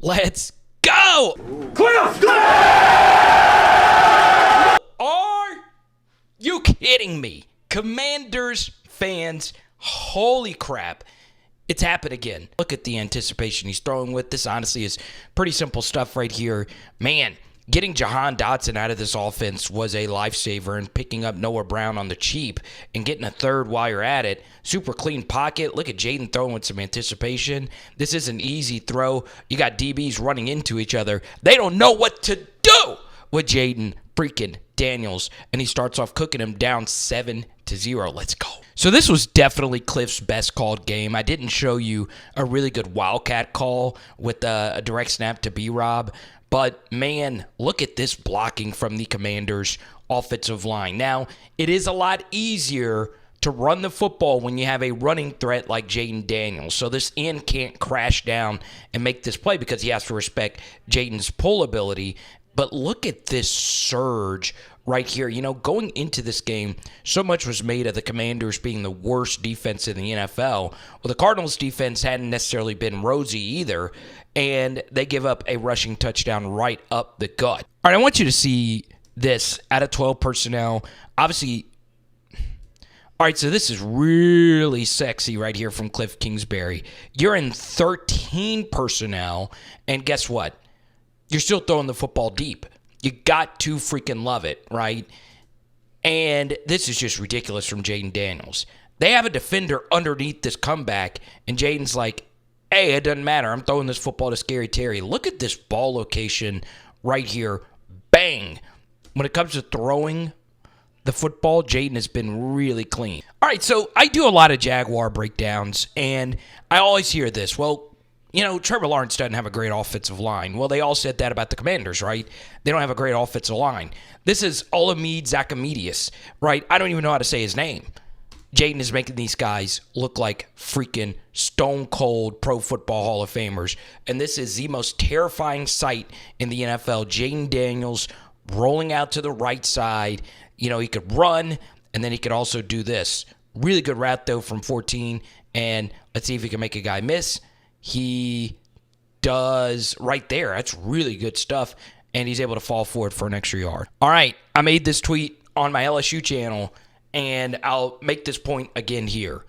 Let's go! Kliff! Are you kidding me? Commanders fans, holy crap. It's happened again. Look at the anticipation he's throwing with. This honestly is pretty simple stuff right here. Man, getting Jahan Dotson out of this offense was a lifesaver, and picking up Noah Brown on the cheap and getting a third while you're at it. Super clean pocket. Look at Jayden throwing with some anticipation. This is an easy throw. You got DBs running into each other. They don't know what to do with Jayden freaking Daniels, and he starts off cooking him down 7-0. Let's go. So this was definitely Kliff's best called game. I didn't show you a really good Wildcat call with a direct snap to B-Rob, but man, look at this blocking from the Commanders' offensive line. Now, it is a lot easier to run the football when you have a running threat like Jayden Daniels. So this end can't crash down and make this play because he has to respect Jayden's pull ability. But look at this surge right here. You know, going into this game, so much was made of the Commanders being the worst defense in the NFL. Well, the Cardinals' defense hadn't necessarily been rosy either, and they give up a rushing touchdown right up the gut. All right, I want you to see this out of 12 personnel. Obviously, all right, so this is really sexy right here from Kliff Kingsbury. You're in 13 personnel, and guess what? You're still throwing the football deep. You got to freaking love it, right? And this is just ridiculous from Jayden Daniels. They have a defender underneath this comeback, and Jayden's like, hey, it doesn't matter. I'm throwing this football to Scary Terry. Look at this ball location right here. Bang. When it comes to throwing the football, Jayden has been really clean. All right, so I do a lot of Jaguar breakdowns, and I always hear this. Well, you know, Trevor Lawrence doesn't have a great offensive line. Well, they all said that about the Commanders, right? They don't have a great offensive line. This is Olamide Zacchaeus, right? I don't even know how to say his name. Jayden is making these guys look like freaking stone-cold Pro Football Hall of Famers. And this is the most terrifying sight in the NFL. Jayden Daniels rolling out to the right side. You know, he could run, and then he could also do this. Really good route, though, from 14. And let's see if he can make a guy miss. He does right there. That's really good stuff. And he's able to fall forward for an extra yard. All right, I made this tweet on my LSU channel, and I'll make this point again here.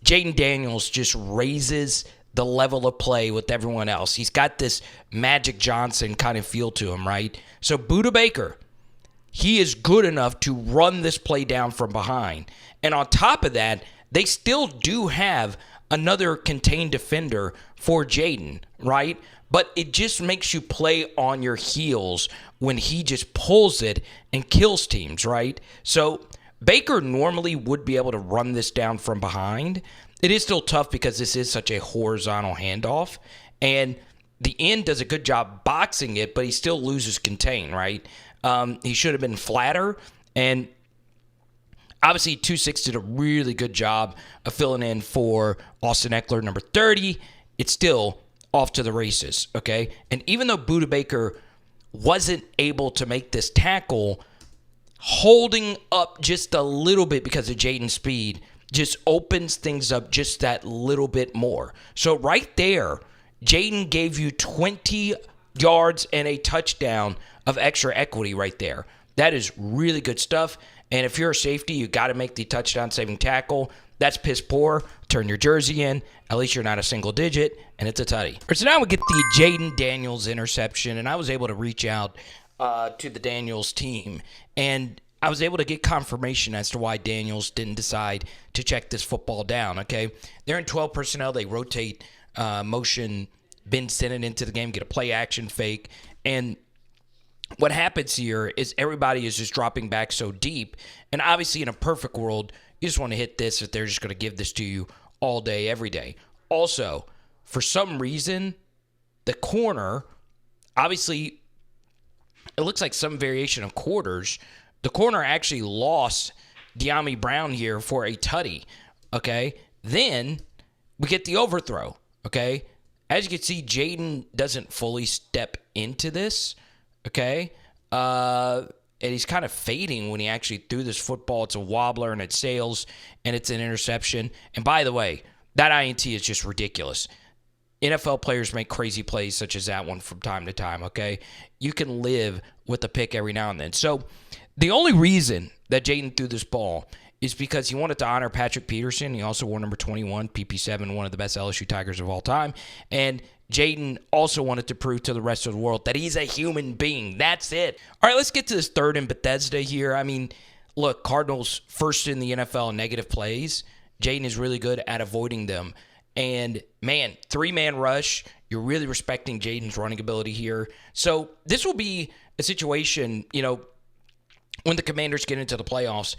Jayden Daniels just raises the level of play with everyone else. He's got this Magic Johnson kind of feel to him, right? So Budda Baker, he is good enough to run this play down from behind. And on top of that, they still do have another contained defender for Jayden, right? But it just makes you play on your heels when he just pulls it and kills teams, right? So Baker normally would be able to run this down from behind. It is still tough because this is such a horizontal handoff, and the end does a good job boxing it, but he still loses contain, right? He should have been flatter, and obviously, 2-6 did a really good job of filling in for Austin Eckler, number 30. It's still off to the races, okay? And even though Budda Baker wasn't able to make this tackle, holding up just a little bit because of Jayden's speed just opens things up just that little bit more. So right there, Jayden gave you 20 yards and a touchdown of extra equity right there. That is really good stuff. And if you're a safety, you got to make the touchdown-saving tackle. That's piss poor. Turn your jersey in. At least you're not a single digit, and it's a tutty. So now we get the Jayden Daniels interception, and I was able to reach out to the Daniels team, and I was able to get confirmation as to why Daniels didn't decide to check this football down, okay? They're in 12 personnel. They rotate motion Ben Sinnott into the game, get a play-action fake, and what happens here is everybody is just dropping back so deep, and obviously in a perfect world, you just want to hit this if they're just going to give this to you all day, every day. Also, for some reason, the corner, obviously, it looks like some variation of quarters. The corner actually lost De'Ami Brown here for a tutty, okay? Then we get the overthrow, okay? As you can see, Jayden doesn't fully step into this, okay? And he's kind of fading when he actually threw this football. It's a wobbler, and it sails, and it's an interception. And by the way, that INT is just ridiculous. NFL players make crazy plays such as that one from time to time, okay? You can live with a pick every now and then. So the only reason that Jayden threw this ball is because he wanted to honor Patrick Peterson. He also wore number 21, PP7, one of the best LSU Tigers of all time. And Jayden also wanted to prove to the rest of the world that he's a human being. That's it. All right, let's get to this third and Bethesda here. I mean, look, Cardinals first in the NFL in negative plays. Jayden is really good at avoiding them. And, man, 3-man rush. You're really respecting Jayden's running ability here. So this will be a situation, when the Commanders get into the playoffs,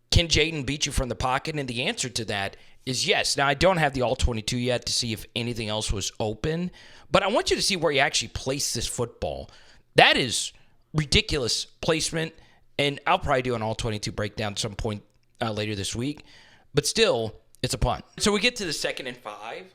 can Jayden beat you from the pocket? And the answer to that is yes. Now, I don't have the all-22 yet to see if anything else was open, but I want you to see where he actually placed this football. That is ridiculous placement, and I'll probably do an all-22 breakdown at some point later this week, but still, it's a punt. So we get to the 2nd and 5,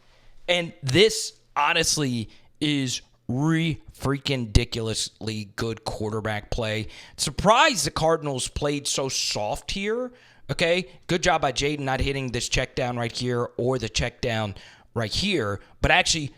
and this, honestly, is freaking ridiculously good quarterback play. Surprised the Cardinals played so soft here. Okay, good job by Jayden not hitting this check down right here or the check down right here, but actually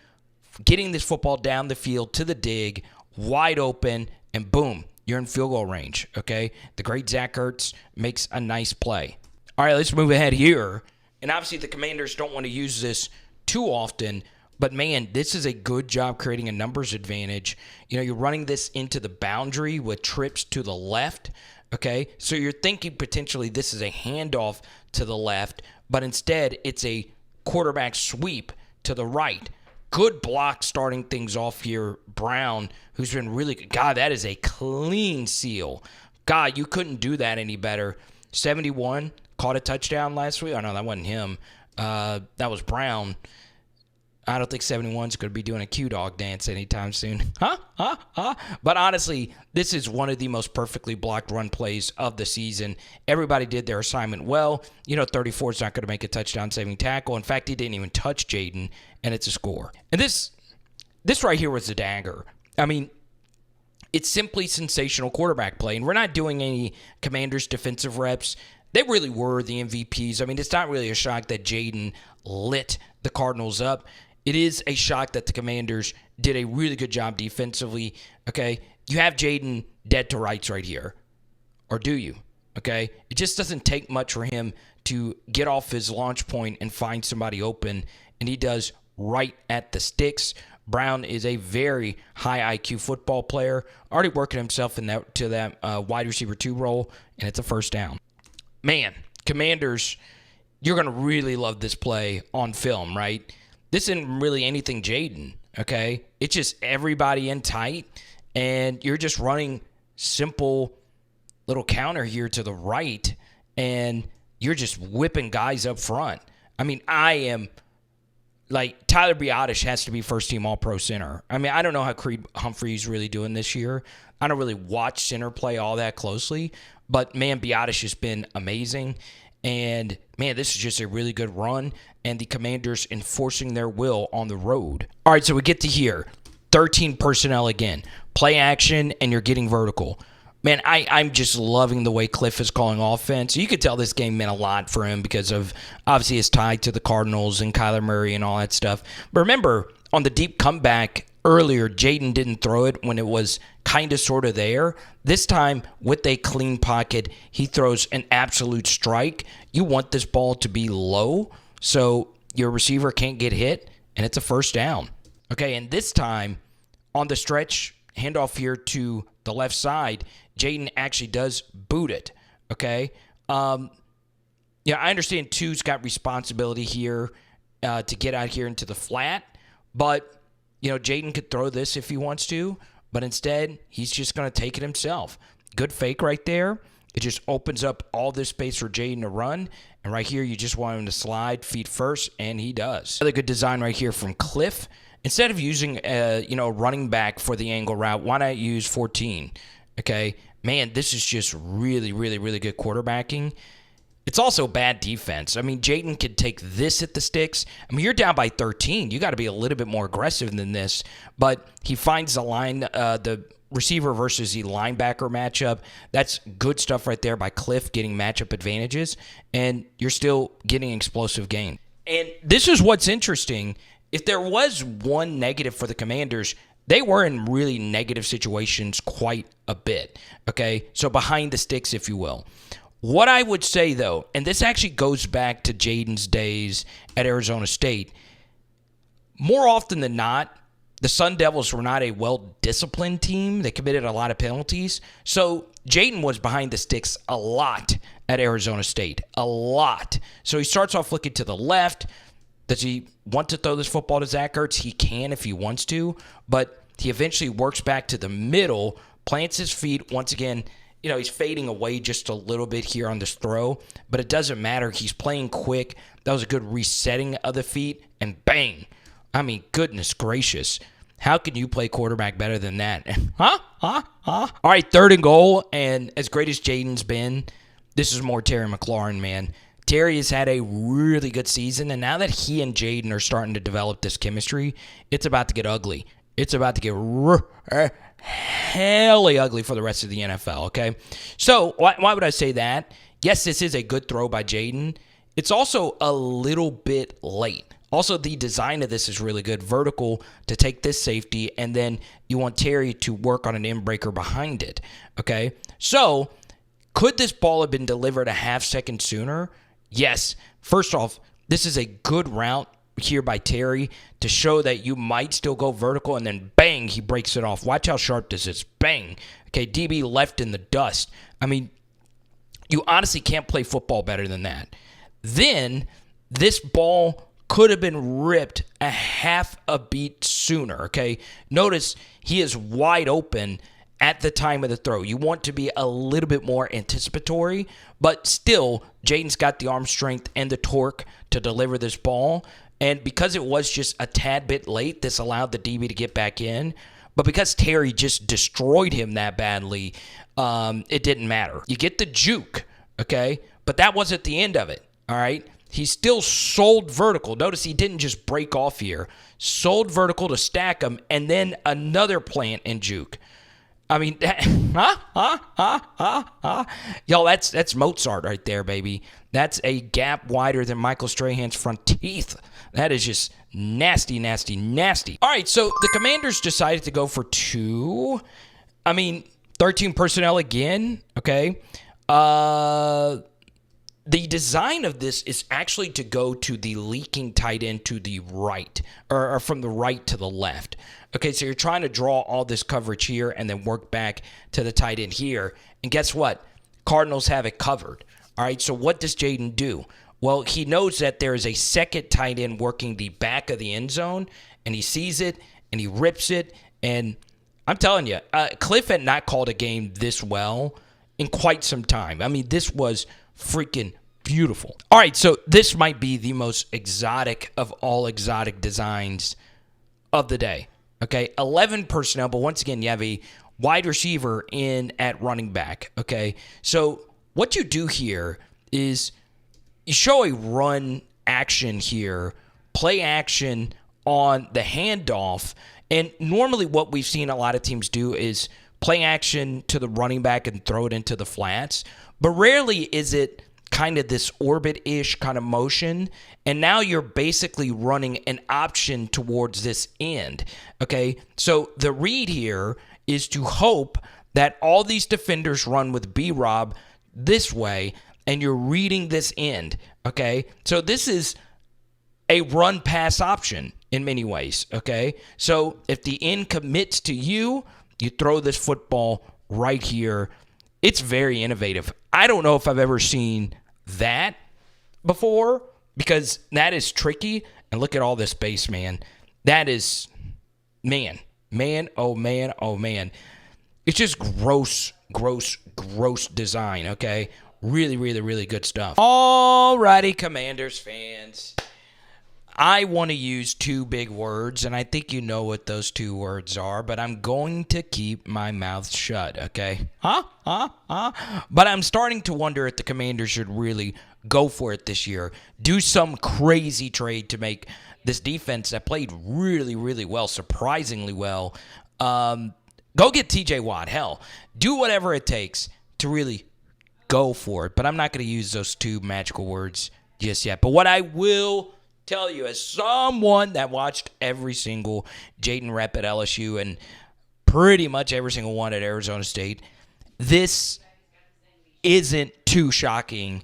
getting this football down the field to the dig, wide open, and boom, you're in field goal range. Okay, the great Zach Ertz makes a nice play. All right, let's move ahead here. And obviously the Commanders don't want to use this too often, but, man, this is a good job creating a numbers advantage. You're running this into the boundary with trips to the left, okay? So you're thinking potentially this is a handoff to the left, but instead it's a quarterback sweep to the right. Good block starting things off here. Brown, who's been really good. God, that is a clean seal. God, you couldn't do that any better. 71, caught a touchdown last week. Oh, no, that wasn't him. That was Brown. I don't think 71's going to be doing a Q-Dog dance anytime soon. But honestly, this is one of the most perfectly blocked run plays of the season. Everybody did their assignment well. 34 is not going to make a touchdown-saving tackle. In fact, he didn't even touch Jayden, and it's a score. And this right here was the dagger. I mean, it's simply sensational quarterback play. And we're not doing any Commanders defensive reps. They really were the MVPs. I mean, it's not really a shock that Jayden lit the Cardinals up. It is a shock that the Commanders did a really good job defensively, okay? You have Jayden dead to rights right here, or do you, okay? It just doesn't take much for him to get off his launch point and find somebody open, and he does right at the sticks. Brown is a very high IQ football player, already working himself to that wide receiver 2 role, and it's a first down. Man, Commanders, you're going to really love this play on film, right? This isn't really anything Jayden, okay? It's just everybody in tight, and you're just running simple little counter here to the right, and you're just whipping guys up front. I mean, Tyler Biadasz has to be first-team All-Pro center. I mean, I don't know how Creed Humphrey's really doing this year. I don't really watch center play all that closely, but, man, Biadasz has been amazing. And, man, this is just a really good run, and the Commanders enforcing their will on the road. All right, so we get to here. 13 personnel again. Play action, and you're getting vertical. Man, I'm just loving the way Kliff is calling offense. You could tell this game meant a lot for him because of, obviously, his tie to the Cardinals and Kyler Murray and all that stuff. But remember, on the deep comeback earlier, Jayden didn't throw it when it was kind of sort of there. This time, with a clean pocket, he throws an absolute strike. You want this ball to be low so your receiver can't get hit, and it's a first down. Okay, and this time, on the stretch, handoff here to the left side, Jayden actually does boot it, okay? I understand two's got responsibility here to get out here into the flat, but, Jayden could throw this if he wants to, but instead, he's just going to take it himself. Good fake right there. It just opens up all this space for Jayden to run, and right here, you just want him to slide feet first, and he does. Another good design right here from Kliff. Instead of using running back for the angle route, why not use 14? Okay, man, this is just really, really, really good quarterbacking. It's also bad defense. I mean, Jayden could take this at the sticks. I mean, you're down by 13. You got to be a little bit more aggressive than this. But he finds the receiver versus the linebacker matchup. That's good stuff right there by Kliff getting matchup advantages. And you're still getting explosive gain. And this is what's interesting if there was one negative for the Commanders, they were in really negative situations quite a bit, okay? So behind the sticks, if you will. What I would say, though, and this actually goes back to Jayden's days at Arizona State, more often than not, the Sun Devils were not a well-disciplined team. They committed a lot of penalties. So Jayden was behind the sticks a lot at Arizona State, a lot. So he starts off looking to the left. Does he want to throw this football to Zach Ertz? He can if he wants to, but he eventually works back to the middle, plants his feet. Once again, he's fading away just a little bit here on this throw, but it doesn't matter. He's playing quick. That was a good resetting of the feet, and bang. I mean, goodness gracious. How can you play quarterback better than that? All right, 3rd and goal, and as great as Jayden's been, this is more Terry McClaurin, man. Terry has had a really good season, and now that he and Jayden are starting to develop this chemistry, it's about to get ugly. It's about to get helly ugly for the rest of the NFL, okay? So why would I say that? Yes, this is a good throw by Jayden. It's also a little bit late. Also, the design of this is really good. Vertical to take this safety, and then you want Terry to work on an in-breaker behind it, okay? So could this ball have been delivered a half second sooner? Yes. First off, this is a good route here by Terry to show that you might still go vertical, and then bang, he breaks it off. Watch how sharp this is. Bang. Okay, DB left in the dust. I mean, you honestly can't play football better than that. Then this ball could have been ripped a half a beat sooner, okay? Notice he is wide open at the time of the throw. You want to be a little bit more anticipatory, but still, Jayden's got the arm strength and the torque to deliver this ball. And because it was just a tad bit late, this allowed the DB to get back in. But because Terry just destroyed him that badly, it didn't matter. You get the juke, okay? But that wasn't the end of it, all right? He still sold vertical. Notice he didn't just break off here. Sold vertical to stack him, and then another plant and juke. I mean, Y'all, that's Mozart right there, baby. That's a gap wider than Michael Strahan's front teeth. That is just nasty, nasty, nasty. All right, so the Commanders decided to go for 2. 13 personnel again, okay? The design of this is actually to go to the leaking tight end to the right, or from the right to the left. Okay, so you're trying to draw all this coverage here and then work back to the tight end here. And guess what? Cardinals have it covered. All right, so what does Jayden do? Well, he knows that there is a second tight end working the back of the end zone, and he sees it, and he rips it. And I'm telling you, Kliff had not called a game this well in quite some time. I mean, this was freaking beautiful. All right, so this might be the most exotic of all exotic designs of the day. Okay, 11 personnel, but once again, you have a wide receiver in at running back. Okay, so what you do here is you show a run action here, play action on the handoff, and normally what we've seen a lot of teams do is play action to the running back and throw it into the flats, but rarely is it kind of this orbit-ish kind of motion, and now you're basically running an option towards this end, okay? So the read here is to hope that all these defenders run with B-Rob this way, and you're reading this end, okay? So this is a run-pass option in many ways, okay? So if the end commits to you, you throw this football right here. It's very innovative. I don't know if I've ever seen that before, because that is tricky. And look at all this space, man. That is, man, oh man. It's just gross design, okay? Really, really, really good stuff. Alrighty, Commanders fans. I want to use 2 big words, and I think you know what those 2 words are, but I'm going to keep my mouth shut, okay? But I'm starting to wonder if the Commanders should really go for it this year. Do some crazy trade to make this defense that played really, really well, surprisingly well. Go get TJ Watt. Hell, do whatever it takes to really go for it. But I'm not going to use those 2 magical words just yet. But what I will tell you, as someone that watched every single Jayden rep at LSU and pretty much every single one at Arizona State, this isn't too shocking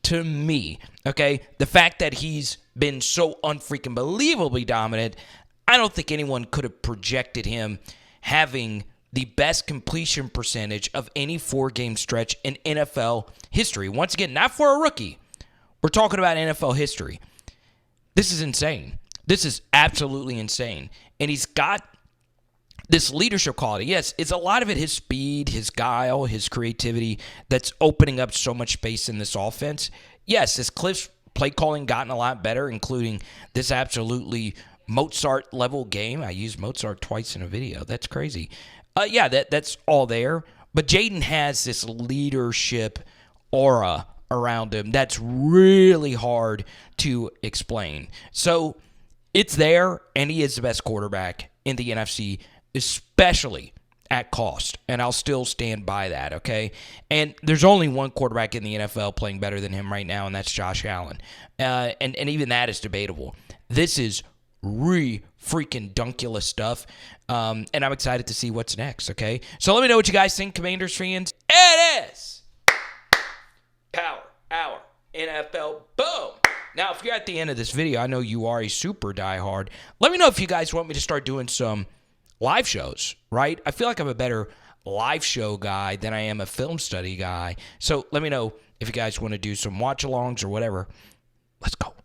to me, okay? The fact that he's been so unfreaking believably dominant, I don't think anyone could have projected him having the best completion percentage of any 4-game stretch in NFL history. Once again, not for a rookie. We're talking about NFL history. This is insane. This is absolutely insane. And he's got this leadership quality. Yes, it's a lot of it his speed, his guile, his creativity that's opening up so much space in this offense. Yes, has Kliff's play calling gotten a lot better, including this absolutely Mozart-level game? I used Mozart twice in a video. That's crazy. Yeah, that's all there. But Jayden has this leadership aura around him that's really hard to explain. So it's there, and he is the best quarterback in the NFC, especially at cost. And I'll still stand by that, okay? And there's only one quarterback in the NFL playing better than him right now, and that's Josh Allen. And even that is debatable. This is freaking dunkulous stuff. And I'm excited to see what's next, okay? So let me know what you guys think, Commanders fans. It is Power Hour NFL. Boom! Now, if you're at the end of this video, I know you are a super diehard. Let me know if you guys want me to start doing some live shows, right? I feel like I'm a better live show guy than I am a film study guy. So let me know if you guys want to do some watch-alongs or whatever. Let's go.